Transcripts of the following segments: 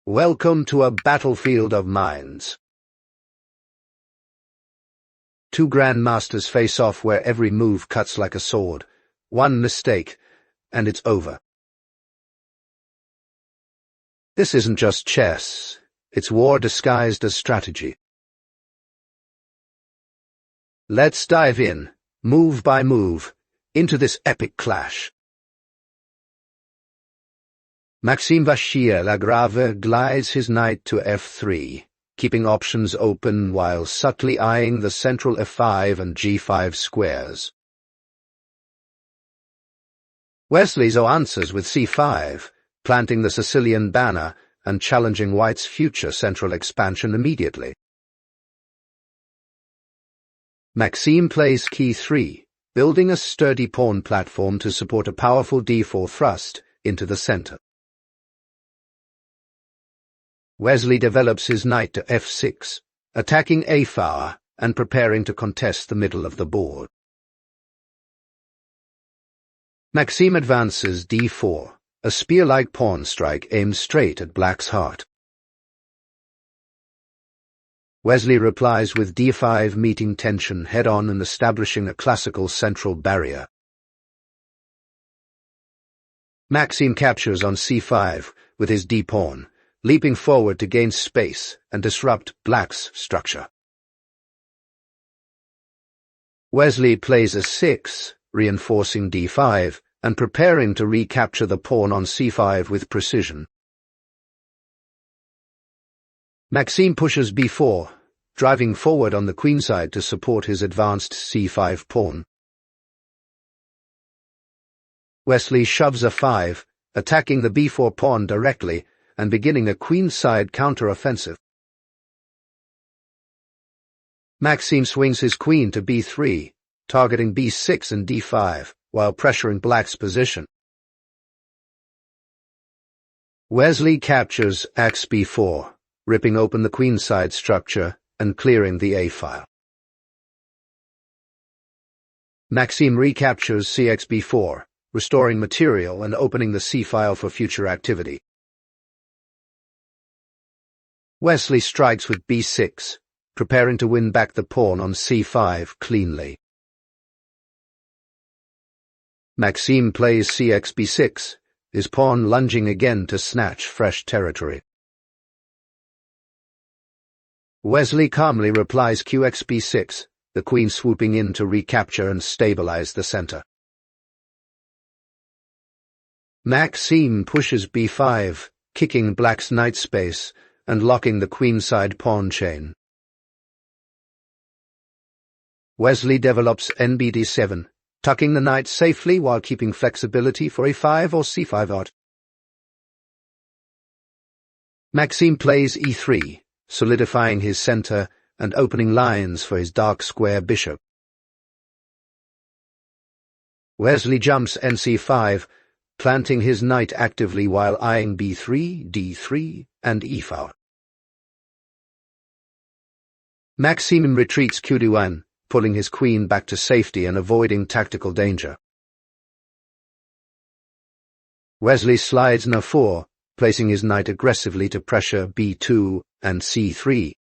Welcome to a battlefield of minds. Two grandmasters face off where every move cuts like a sword. One mistake, and it's over. This isn't just chess, it's war disguised as strategy. Let's dive in, move by move, into this epic clash. Maxime Vachier-Lagrave glides his knight to f3, keeping options open while subtly eyeing the central f5 and g5 squares. Wesley So answers with c5, planting the Sicilian banner and challenging White's future central expansion immediately. Maxime plays key 3, building a sturdy pawn platform to support a powerful d4 thrust into the center. Wesley develops his knight to f6, attacking a-file and preparing to contest the middle of the board. Maxime advances d4, a spear-like pawn strike aimed straight at Black's heart. Wesley replies with d5, meeting tension head-on and establishing a classical central barrier. Maxime captures on c5 with his d-pawn, leaping forward to gain space and disrupt Black's structure. Wesley plays a6, reinforcing d5, and preparing to recapture the pawn on c5 with precision. Maxime pushes b4, driving forward on the queenside to support his advanced c5 pawn. Wesley shoves a5, attacking the b4 pawn directly, and beginning a queenside counter-offensive. Maxime swings his queen to b3, targeting b6 and d5, while pressuring Black's position. Wesley captures axe b4, ripping open the queenside structure and clearing the a-file. Maxime recaptures cx b4, restoring material and opening the c-file for future activity. Wesley strikes with b6, preparing to win back the pawn on c5 cleanly. Maxime plays cx b6, his pawn lunging again to snatch fresh territory. Wesley calmly replies qx b6, the queen swooping in to recapture and stabilize the center. Maxime pushes b5, kicking Black's knight space and locking the queenside pawn chain. Wesley develops nbd7, tucking the knight safely while keeping flexibility for a5 or c5 art. Maxime plays e3, solidifying his center and opening lines for his dark square bishop. Wesley jumps nc5, planting his knight actively while eyeing b3, d3, and e-file. Maxime retreats q1, pulling his queen back to safety and avoiding tactical danger. Wesley slides n4, placing his knight aggressively to pressure b2 and c3.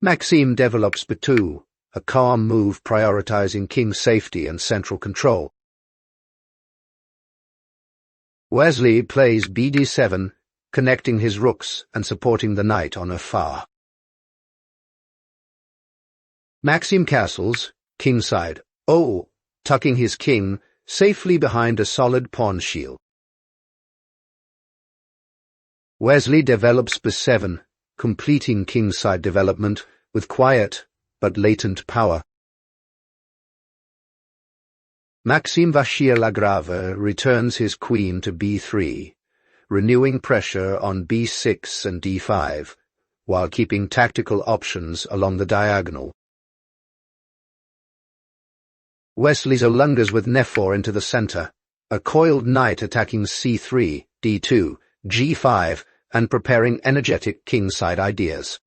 Maxime develops b2, a calm move prioritizing king's safety and central control. Wesley plays bd7, connecting his rooks and supporting the knight on f4. Maxime castles, Kingside, tucking his king safely behind a solid pawn shield. Wesley develops b7, completing Kingside development with quiet but latent power. Maxime Vachier-Lagrave returns his queen to b3, renewing pressure on b6 and d5, while keeping tactical options along the diagonal. Wesley So lungers with n4 into the center, a coiled knight attacking c3, d2, g5, and preparing energetic kingside ideas.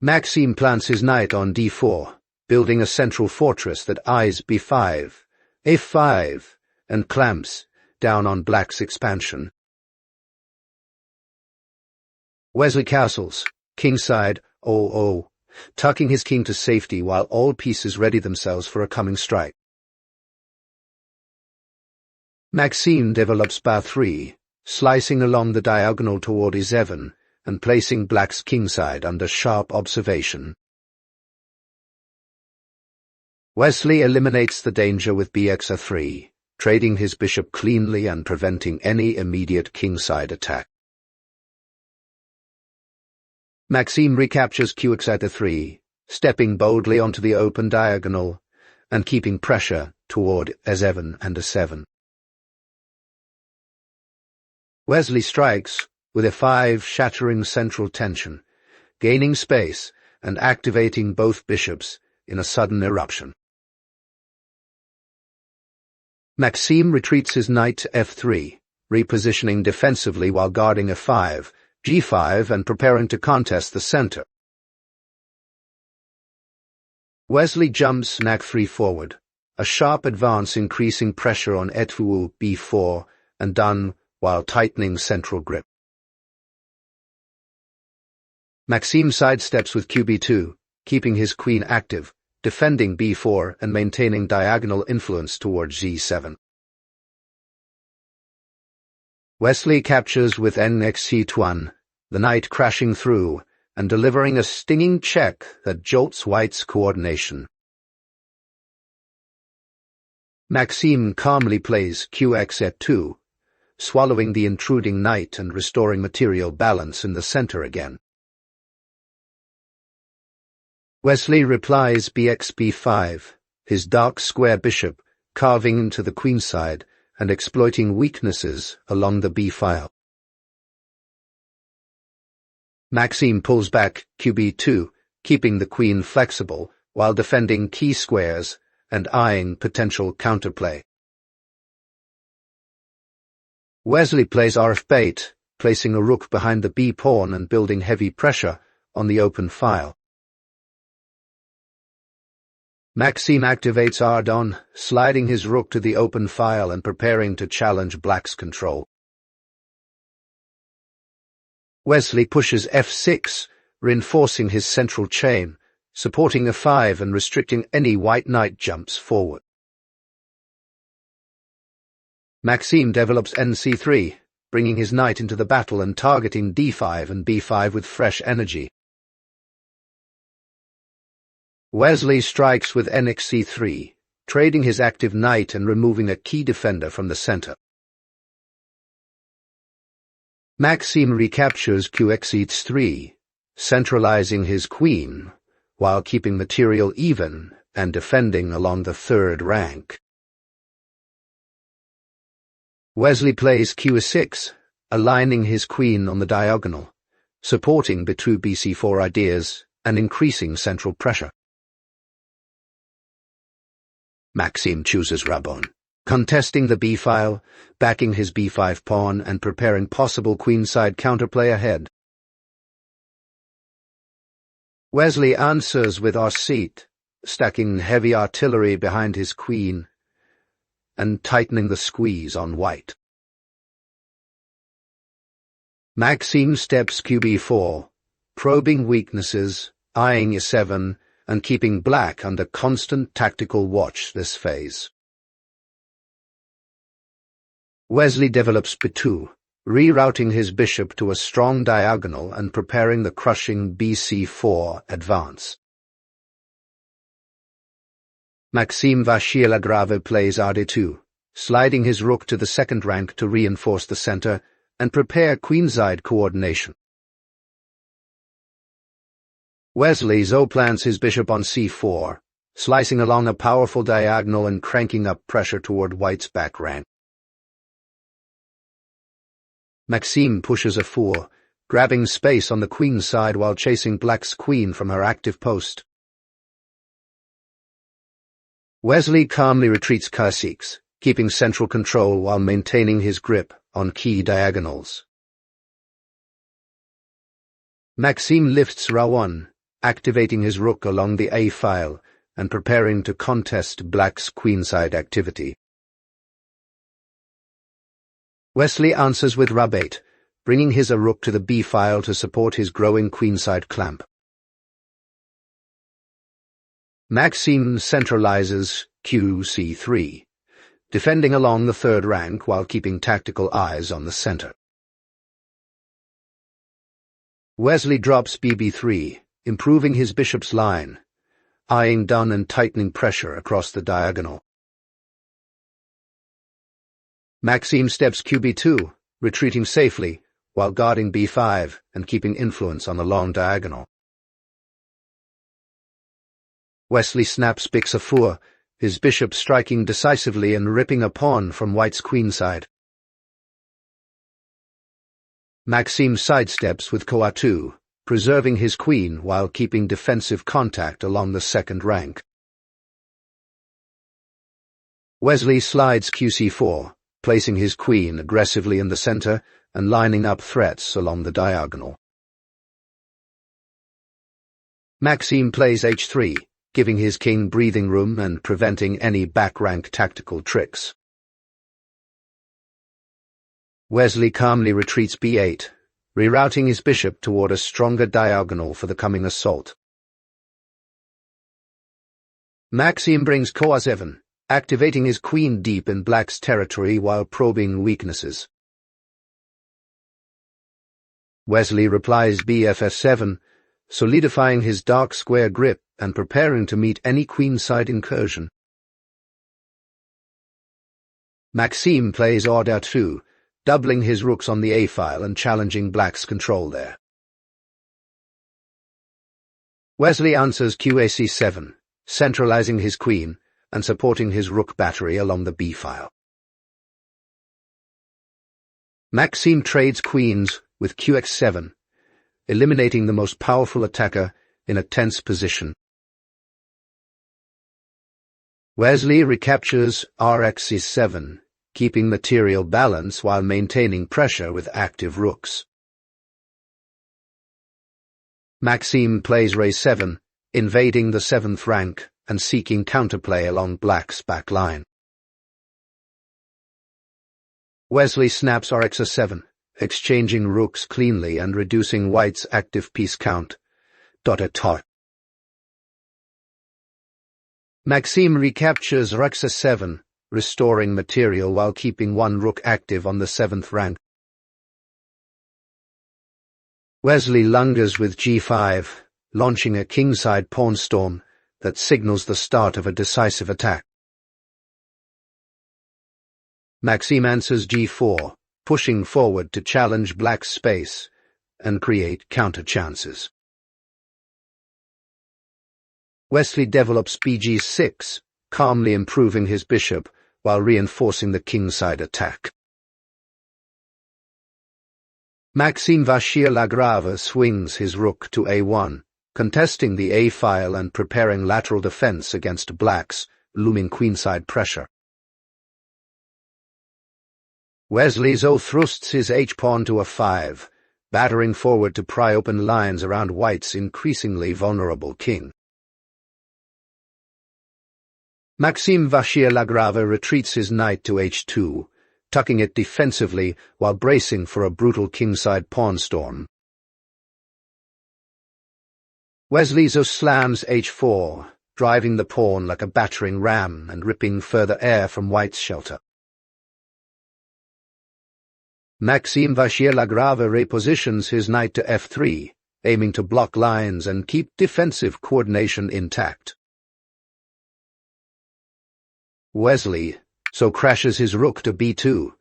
Maxime plants his knight on d4, building a central fortress that eyes b5, a5, and clamps, down on black's expansion. Wesley castles, Kingside, 0-0, tucking his king to safety while all pieces ready themselves for a coming strike. Maxime develops ba3, slicing along the diagonal toward e7 and placing black's kingside under sharp observation. Wesley eliminates the danger with bx3, trading his bishop cleanly and preventing any immediate kingside attack. Maxime recaptures qx3, stepping boldly onto the open diagonal and keeping pressure toward e7 and e7. Wesley strikes with e5, shattering central tension, gaining space and activating both bishops in a sudden eruption. Maxime retreats his knight to f3, repositioning defensively while guarding f5, g5 and preparing to contest the center. Wesley jumps knack3 forward, a sharp advance increasing pressure on e2, b4, and done while tightening central grip. Maxime sidesteps with qb2, keeping his queen active, defending b4 and maintaining diagonal influence towards g7. Wesley captures with nxc1, the knight crashing through and delivering a stinging check that jolts white's coordination. Maxime calmly plays qx2, swallowing the intruding knight and restoring material balance in the center again. Wesley replies bxb5, his dark square bishop carving into the queenside and exploiting weaknesses along the b-file. Maxime pulls back qb2, keeping the queen flexible while defending key squares and eyeing potential counterplay. Wesley plays rf8, placing a rook behind the b-pawn and building heavy pressure on the open file. Maxime activates Ardon, sliding his rook to the open file and preparing to challenge black's control. Wesley pushes f6, reinforcing his central chain, supporting f5 and restricting any white knight jumps forward. Maxime develops nc3, bringing his knight into the battle and targeting d5 and b5 with fresh energy. Wesley strikes with nxc3, trading his active knight and removing a key defender from the center. Maxime recaptures qx3, centralizing his queen, while keeping material even and defending along the third rank. Wesley plays q6, aligning his queen on the diagonal, supporting b2 bc4 ideas and increasing central pressure. Maxime chooses Rabon, contesting the b-file, backing his b5 pawn and preparing possible queenside counterplay ahead. Wesley answers with r-seat, stacking heavy artillery behind his queen and tightening the squeeze on white. Maxime steps qb4, probing weaknesses, eyeing e7, and keeping black under constant tactical watch this phase. Wesley develops b2, rerouting his bishop to a strong diagonal and preparing the crushing bc4 advance. Maxime Vachier-Lagrave plays rd2, sliding his rook to the second rank to reinforce the center and prepare queenside coordination. Wesley So plants his bishop on c4, slicing along a powerful diagonal and cranking up pressure toward white's back rank. Maxime pushes a4, grabbing space on the queen side while chasing black's queen from her active post. Wesley calmly retreats k6, keeping central control while maintaining his grip on key diagonals. Maxime lifts Ra1, activating his rook along the a-file and preparing to contest black's queenside activity. Wesley answers with Rub8, bringing his rook to the b-file to support his growing queenside clamp. Maxime centralizes QC3, defending along the third rank while keeping tactical eyes on the center. Wesley drops BB3, improving his bishop's line, eyeing down and tightening pressure across the diagonal. Maxime steps QB2, retreating safely, while guarding B5 and keeping influence on the long diagonal. Wesley snaps Bixafur, his bishop striking decisively and ripping a pawn from white's queenside. Maxime sidesteps with Koa2, preserving his queen while keeping defensive contact along the second rank. Wesley slides QC4, placing his queen aggressively in the center and lining up threats along the diagonal. Maxime plays H3, giving his king breathing room and preventing any back-rank tactical tricks. Wesley calmly retreats B8, rerouting his bishop toward a stronger diagonal for the coming assault. Maxime brings Koa7, activating his queen deep in black's territory while probing weaknesses. Wesley replies BFF7, solidifying his dark square grip and preparing to meet any queenside incursion. Maxime plays Order 2, doubling his rooks on the A-file and challenging black's control there. Wesley answers QAC7, centralizing his queen and supporting his rook battery along the B-file. Maxime trades queens with QX7, eliminating the most powerful attacker in a tense position. Wesley recaptures RxC7, keeping material balance while maintaining pressure with active rooks. Maxime plays Ray7, invading the 7th rank and seeking counterplay along black's back line. Wesley snaps Rxa7, exchanging rooks cleanly and reducing white's active piece count. Maxime recaptures Rxa7, restoring material while keeping one rook active on the 7th rank. Wesley lungers with G5, launching a Kingside pawn storm that signals the start of a decisive attack. Maxime answers G4, pushing forward to challenge black's space and create counter-chances. Wesley develops BG6, calmly improving his bishop while reinforcing the Kingside attack. Maxime Vachier-Lagrave swings his rook to A1, contesting the A-file and preparing lateral defense against black's looming queenside pressure. Wesley So thrusts his H-pawn to A5, battering forward to pry open lines around white's increasingly vulnerable king. Maxime Vachier-Lagrave retreats his knight to H2, tucking it defensively while bracing for a brutal Kingside pawn storm. Wesley So slams H4, driving the pawn like a battering ram and ripping further air from white's shelter. Maxime Vachier-Lagrave repositions his knight to F3, aiming to block lines and keep defensive coordination intact. Wesley So crashes his rook to B2,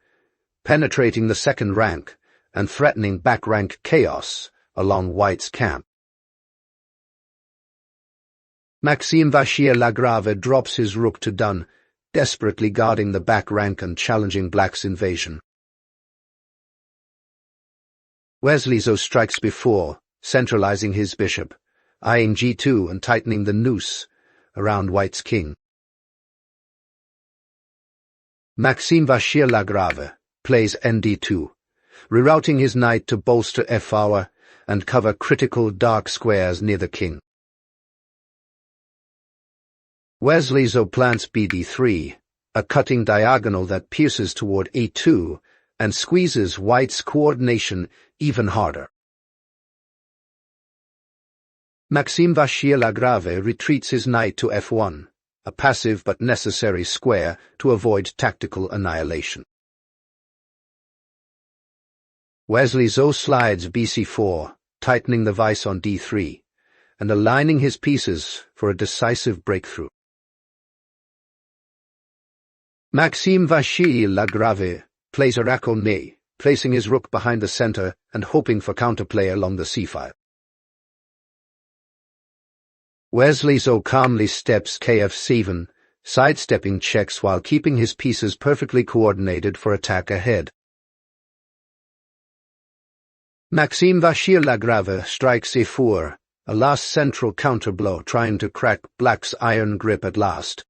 penetrating the 2nd rank and threatening back-rank chaos along white's camp. Maxime Vachier-Lagrave drops his rook to Dun, desperately guarding the back rank and challenging black's invasion. Wesley So strikes before, centralizing his bishop, eyeing G2 and tightening the noose around white's king. Maxime Vachier-Lagrave plays ND2, rerouting his knight to bolster F-hour and cover critical dark squares near the king. Wesley So plants BD3, a cutting diagonal that pierces toward E2 and squeezes white's coordination even harder. Maxime Vachier-Lagrave retreats his knight to f1, a passive but necessary square to avoid tactical annihilation. Wesley So slides bc4, tightening the vice on d3, and aligning his pieces for a decisive breakthrough. Maxime Vachier-Lagrave plays a raconné, placing his rook behind the center and hoping for counterplay along the c-file. Wesley So calmly steps kf7, sidestepping checks while keeping his pieces perfectly coordinated for attack ahead. Maxime Vachier-Lagrave strikes e4, a last central counterblow trying to crack black's iron grip at last.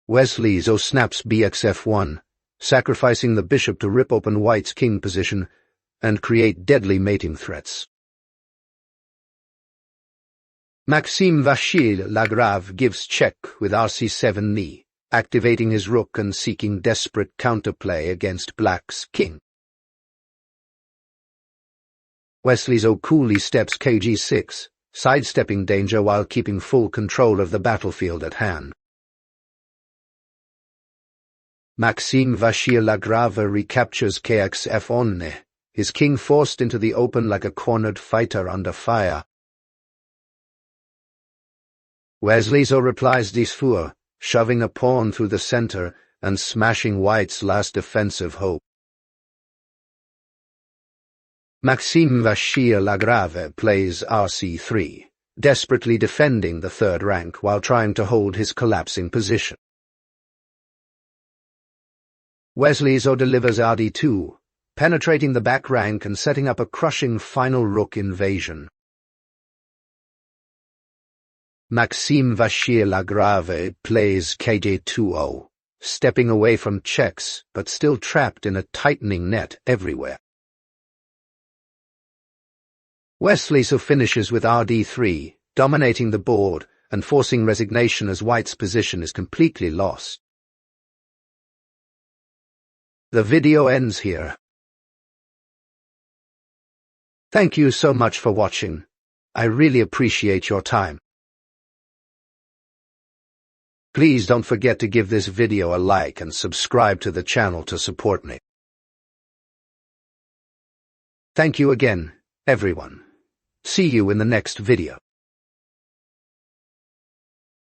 Wesley So snaps bxf1, sacrificing the bishop to rip open white's king position and create deadly mating threats. Maxime Vachier-Lagrave gives check with rc7 knee, activating his rook and seeking desperate counterplay against black's king. Wesley So coolly steps kg6, sidestepping danger while keeping full control of the battlefield at hand. Maxime Vachier-Lagrave recaptures kxf1, his king forced into the open like a cornered fighter under fire. Wesley So replies d4, shoving a pawn through the center and smashing white's last defensive hope. Maxime Vachier-Lagrave plays rc3, desperately defending the third rank while trying to hold his collapsing position. Wesley So delivers rd2, penetrating the back rank and setting up a crushing final rook invasion. Maxime Vachier-Lagrave plays kj2-0, stepping away from checks but still trapped in a tightening net everywhere. Wesley So finishes with rd3, dominating the board and forcing resignation as white's position is completely lost. The video ends here. Thank you so much for watching. I really appreciate your time. Please don't forget to give this video a like and subscribe to the channel to support me. Thank you again, everyone. See you in the next video.